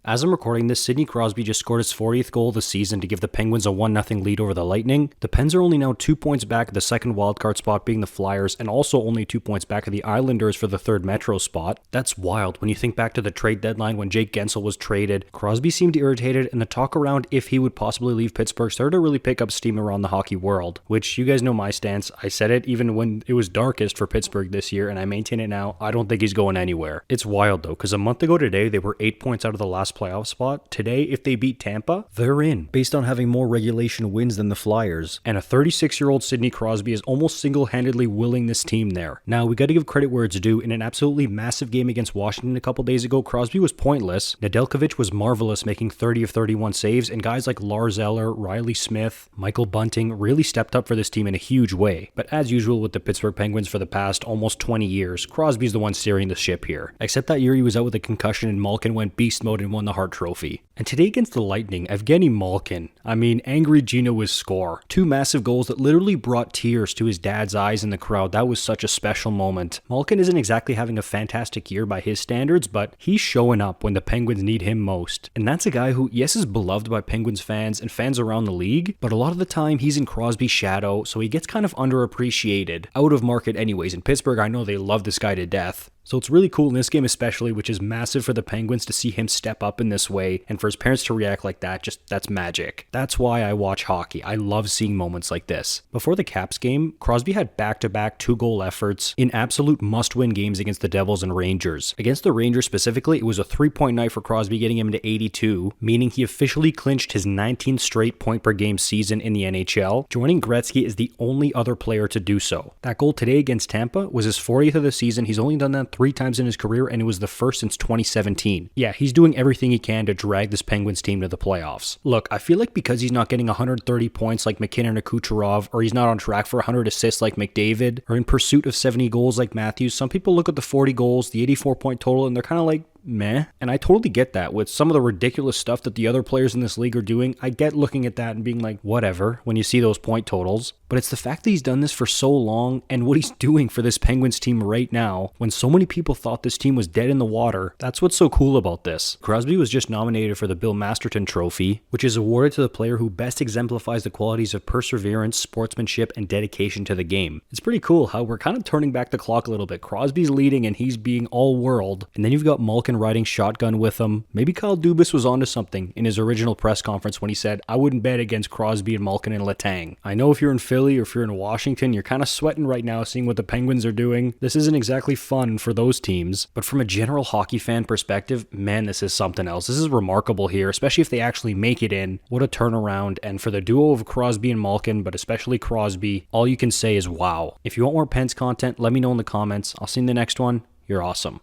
As I'm recording this, Sidney Crosby just scored his 40th goal of the season to give the Penguins a 1-0 lead over the Lightning. The Pens are only now 2 points back at the second wildcard spot being the Flyers, and also only 2 points back of the Islanders for the third Metro spot. That's wild when you think back to the trade deadline when Jake Guentzel was traded. Crosby seemed irritated, and the talk around if he would possibly leave Pittsburgh started to really pick up steam around the hockey world, which you guys know my stance. I said it even when it was darkest for Pittsburgh this year, and I maintain it now. I don't think he's going anywhere. It's wild though, because a month ago today, they were 8 points out of the last playoff spot. Today, if they beat Tampa, they're in, based on having more regulation wins than the Flyers. And a 36-year-old Sidney Crosby is almost single-handedly willing this team there. Now, we got to give credit where it's due. In an absolutely massive game against Washington a couple days ago, Crosby was pointless. Nedeljkovic was marvelous, making 30 of 31 saves, and guys like Lars Eller, Riley Smith, Michael Bunting really stepped up for this team in a huge way. But as usual with the Pittsburgh Penguins for the past almost 20 years, Crosby's the one steering the ship here. Except that year he was out with a concussion and Malkin went beast mode and won the Hart Trophy. And today against the Lightning, Evgeni Malkin, angry Geno was score. 2 massive goals that literally brought tears to his dad's eyes in the crowd. That was such a special moment. Malkin isn't exactly having a fantastic year by his standards, but he's showing up when the Penguins need him most. And that's a guy who, yes, is beloved by Penguins fans and fans around the league, but a lot of the time he's in Crosby's shadow, so he gets kind of underappreciated. Out of market anyways. In Pittsburgh, I know they love this guy to death. So it's really cool in this game especially, which is massive for the Penguins, to see him step up in this way, and for his parents to react like that, that's magic. That's why I watch hockey. I love seeing moments like this. Before the Caps game, Crosby had back-to-back 2-goal efforts in absolute must-win games against the Devils and Rangers. Against the Rangers specifically, it was a 3-point night for Crosby, getting him to 82, meaning he officially clinched his 19th straight point-per-game season in the NHL, joining Gretzky as the only other player to do so. That goal today against Tampa was his 40th of the season. He's only done that 3 times in his career, and it was the first since 2017. Yeah, he's doing everything he can to drag this Penguins team to the playoffs. Look, I feel like because he's not getting 130 points like McKinnon or Kucherov, or he's not on track for 100 assists like McDavid, or in pursuit of 70 goals like Matthews, some people look at the 40 goals, the 84-point total, and they're kind of like, meh. And I totally get that. With some of the ridiculous stuff that the other players in this league are doing, I get looking at that and being like, whatever, when you see those point totals. But it's the fact that he's done this for so long, and what he's doing for this Penguins team right now, when so many people thought this team was dead in the water. That's what's so cool about this. Crosby was just nominated for the Bill Masterton Trophy, which is awarded to the player who best exemplifies the qualities of perseverance, sportsmanship, and dedication to the game. It's pretty cool how we're kind of turning back the clock a little bit. Crosby's leading and he's being all world, and then you've got Malkin riding shotgun with him. Maybe Kyle Dubas was onto something in his original press conference when he said, I wouldn't bet against Crosby and Malkin and Letang. I know if you're in Philly or if you're in Washington, you're kind of sweating right now seeing what the Penguins are doing. This isn't exactly fun for those teams, but from a general hockey fan perspective, man, this is something else. This is remarkable here, especially if they actually make it in. What a turnaround. And for the duo of Crosby and Malkin, but especially Crosby, all you can say is wow. If you want more Pens content, let me know in the comments. I'll see you in the next one. You're awesome.